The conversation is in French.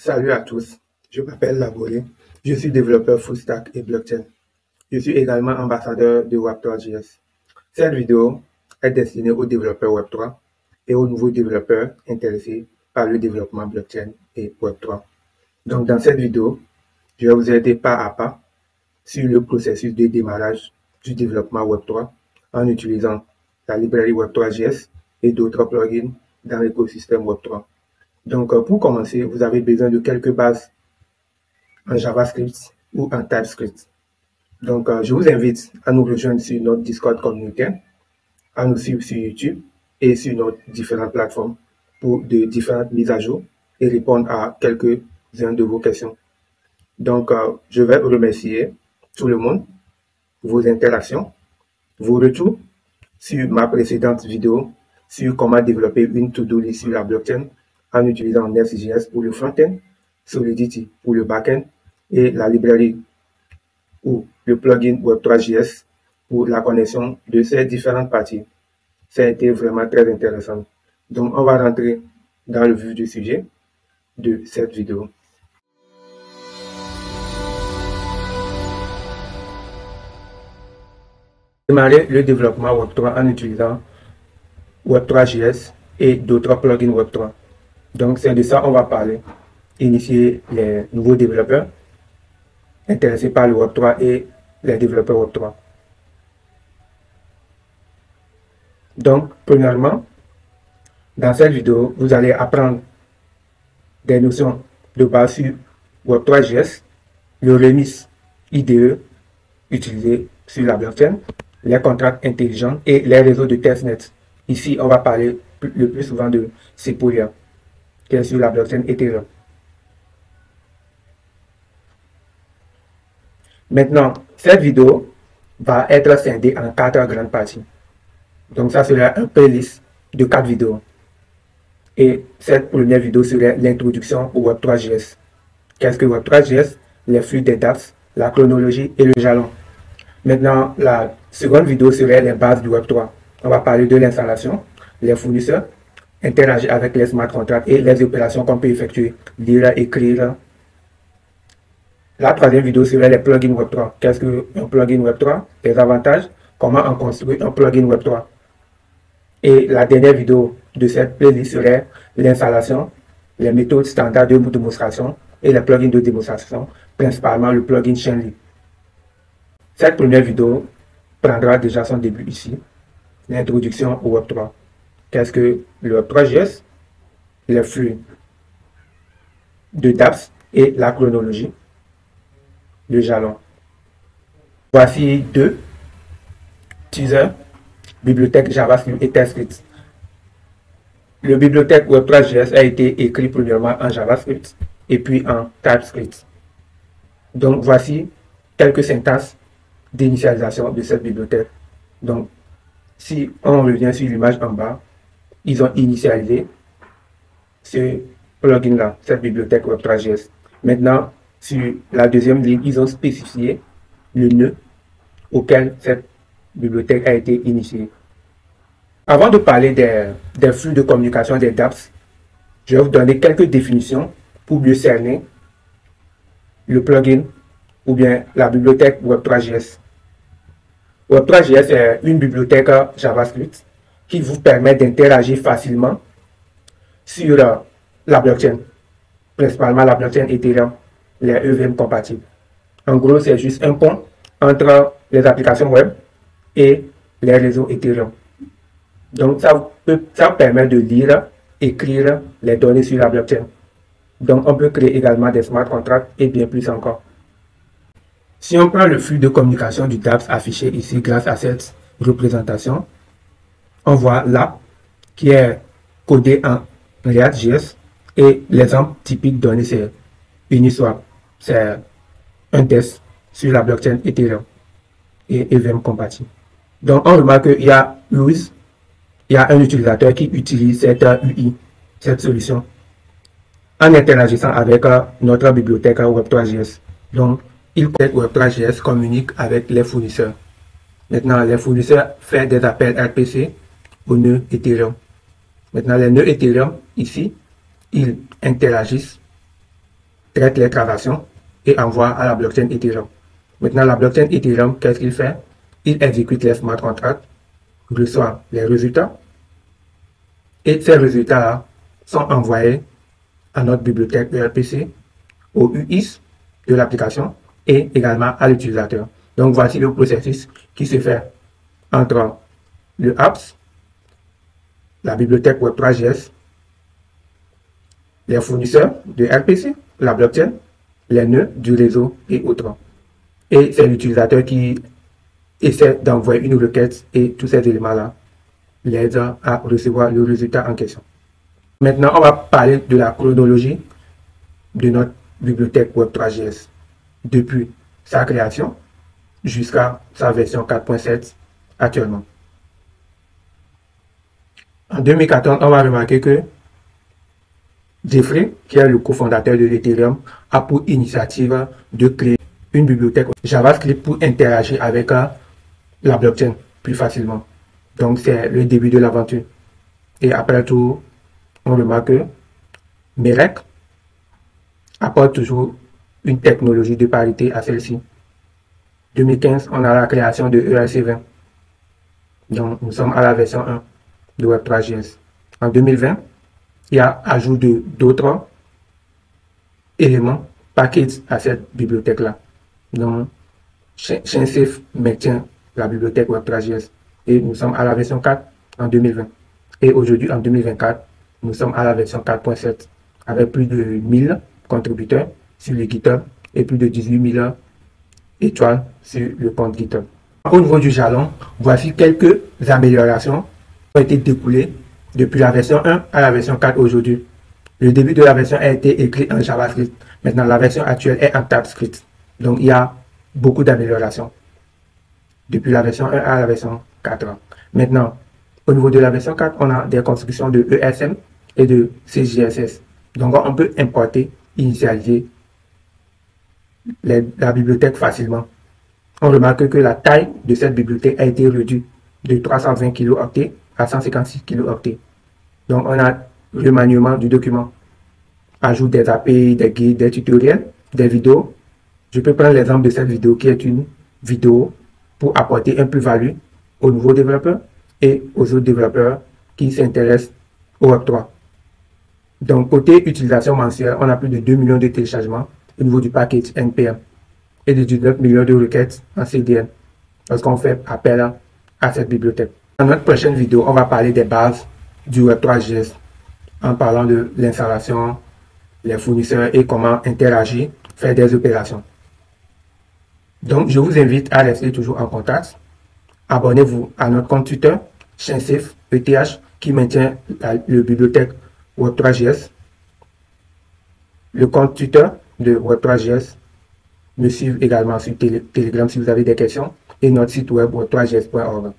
Salut à tous, je m'appelle Laboré, je suis développeur full stack et blockchain. Je suis également ambassadeur de Web3.js. Cette vidéo est destinée aux développeurs Web3 et aux nouveaux développeurs intéressés par le développement blockchain et Web3. Donc dans cette vidéo, je vais vous aider pas à pas sur le processus de démarrage du développement Web3 en utilisant la librairie Web3.js et d'autres plugins dans l'écosystème Web3. Donc, pour commencer, vous avez besoin de quelques bases en JavaScript ou en TypeScript. Donc, je vous invite à nous rejoindre sur notre Discord communautaire, à nous suivre sur YouTube et sur nos différentes plateformes pour de différentes mises à jour et répondre à quelques-unes de vos questions. Donc, je vais remercier tout le monde pour vos interactions, vos retours sur ma précédente vidéo sur comment développer une to-do list sur la blockchain en utilisant Next.js pour le front-end, Solidity pour le back-end et la librairie ou le plugin Web3.js pour la connexion de ces différentes parties. Ça a été vraiment très intéressant. Donc, on va rentrer dans le vif du sujet de cette vidéo. Démarrer le développement Web3 en utilisant Web3.js et d'autres plugins Web3. Donc, c'est de ça qu'on va parler. Initier les nouveaux développeurs intéressés par le Web3 et les développeurs Web3. Donc, premièrement, dans cette vidéo, vous allez apprendre des notions de base sur Web3.js, le Remix IDE utilisé sur la blockchain, les contrats intelligents et les réseaux de testnet. Ici, on va parler le plus souvent de Sequoia, qui est sur la blockchain Ethereum. Maintenant, cette vidéo va être scindée en 4 grandes parties. Donc, ça serait un playlist de 4 vidéos. Et cette première vidéo serait l'introduction au Web3.js. Qu'est-ce que Web3.js? Les flux des dApps, la chronologie et le jalon. Maintenant, la seconde vidéo serait les bases du Web3. On va parler de l'installation, les fournisseurs, interagir avec les smart contracts et les opérations qu'on peut effectuer, lire, écrire. La troisième vidéo serait les plugins Web3. Qu'est-ce qu'un plugin Web3? Les avantages, comment on construit un plugin Web3. Et la dernière vidéo de cette playlist serait l'installation, les méthodes standards de démonstration et les plugins de démonstration, principalement le plugin Chainly. Cette première vidéo prendra déjà son début ici, l'introduction au Web3. Qu'est-ce que le Web3.js? Les flux de dApps et la chronologie, le jalon. Voici deux teasers, bibliothèque JavaScript et TypeScript. Le bibliothèque Web3.js a été écrit premièrement en JavaScript et puis en TypeScript. Donc voici quelques syntaxes d'initialisation de cette bibliothèque. Donc si on revient sur l'image en bas, ils ont initialisé ce plugin-là, cette bibliothèque Web3.js. Maintenant, sur la deuxième ligne, ils ont spécifié le nœud auquel cette bibliothèque a été initiée. Avant de parler des flux de communication des dApps, je vais vous donner quelques définitions pour mieux cerner le plugin ou bien la bibliothèque Web3.js. Web3.js est une bibliothèque JavaScript qui vous permet d'interagir facilement sur la blockchain, principalement la blockchain Ethereum, les EVM compatibles. En gros, c'est juste un pont entre les applications web et les réseaux Ethereum. Donc, ça permet de lire, écrire les données sur la blockchain. Donc, on peut créer également des smart contracts et bien plus encore. Si on prend le flux de communication du dApps affiché ici grâce à cette représentation, on voit l'app qui est codé en React.js et l'exemple typique donné c'est Uniswap. C'est un test sur la blockchain Ethereum et EVM compatible. Donc on remarque qu'il y a Louis, il y a un utilisateur qui utilise cette UI, cette solution, en interagissant avec notre bibliothèque Web3.js. Donc Web3.js communique avec les fournisseurs. Maintenant, les fournisseurs font des appels RPC au nœud Ethereum. Maintenant, les nœuds Ethereum, ici, ils interagissent traite les transactions et envoie à la blockchain Ethereum. Maintenant, la blockchain Ethereum, qu'est-ce qu'il fait? Il exécute les smart contracts, reçoit les résultats, et ces résultats-là sont envoyés à notre bibliothèque ERPC, au UIS de l'application et également à l'utilisateur. Donc, voici le processus qui se fait entre le apps, la bibliothèque Web3.js, les fournisseurs de RPC, la blockchain, les nœuds du réseau et autres. Et c'est l'utilisateur qui essaie d'envoyer une requête et tous ces éléments-là l'aident à recevoir le résultat en question. Maintenant, on va parler de la chronologie de notre bibliothèque Web3.js depuis sa création jusqu'à sa version 4.7 actuellement. En 2014, on va remarquer que Jeffrey, qui est le cofondateur de l'Ethereum, a pour initiative de créer une bibliothèque JavaScript pour interagir avec la blockchain plus facilement. Donc, c'est le début de l'aventure. Et après tout, on remarque que Merek apporte toujours une technologie de parité à celle-ci. 2015, on a la création de ERC20. Donc, nous sommes à la version 1 de Web3.js. En 2020, il y a ajout de d'autres éléments, packages à cette bibliothèque-là. Donc, ShainSafe maintient la bibliothèque Web3.js et nous sommes à la version 4 en 2020. Et aujourd'hui, en 2024, nous sommes à la version 4.7 avec plus de 1000 contributeurs sur le GitHub et plus de 18 000 étoiles sur le compte GitHub. Au niveau du jalon, voici quelques améliorations qui ont été découlées depuis la version 1 à la version 4 aujourd'hui. Le début de la version a été écrit en JavaScript. Maintenant, la version actuelle est en TypeScript. Donc, il y a beaucoup d'améliorations depuis la version 1 à la version 4. Maintenant, au niveau de la version 4, on a des constructions de ESM et de CGSS. Donc, on peut importer, initialiser la bibliothèque facilement. On remarque que la taille de cette bibliothèque a été réduite de 320 kilooctets à 156 kilooctets. Donc, on a le maniement du document, ajout des API, des guides, des tutoriels, des vidéos. Je peux prendre l'exemple de cette vidéo qui est une vidéo pour apporter un plus-value aux nouveaux développeurs et aux autres développeurs qui s'intéressent au Web3. Donc, côté utilisation mensuelle, on a plus de 2 millions de téléchargements au niveau du package NPM et de 19 millions de requêtes en CDN lorsqu'on fait appel à cette bibliothèque. Dans notre prochaine vidéo, on va parler des bases du Web3.js en parlant de l'installation, les fournisseurs et comment interagir, faire des opérations. Donc, je vous invite à rester toujours en contact. Abonnez-vous à notre compte Twitter, ShainSafe ETH, qui maintient la bibliothèque Web3.js. Le compte Twitter de Web3.js. Me suivre également sur Telegram si vous avez des questions. Et notre site web web3js.org.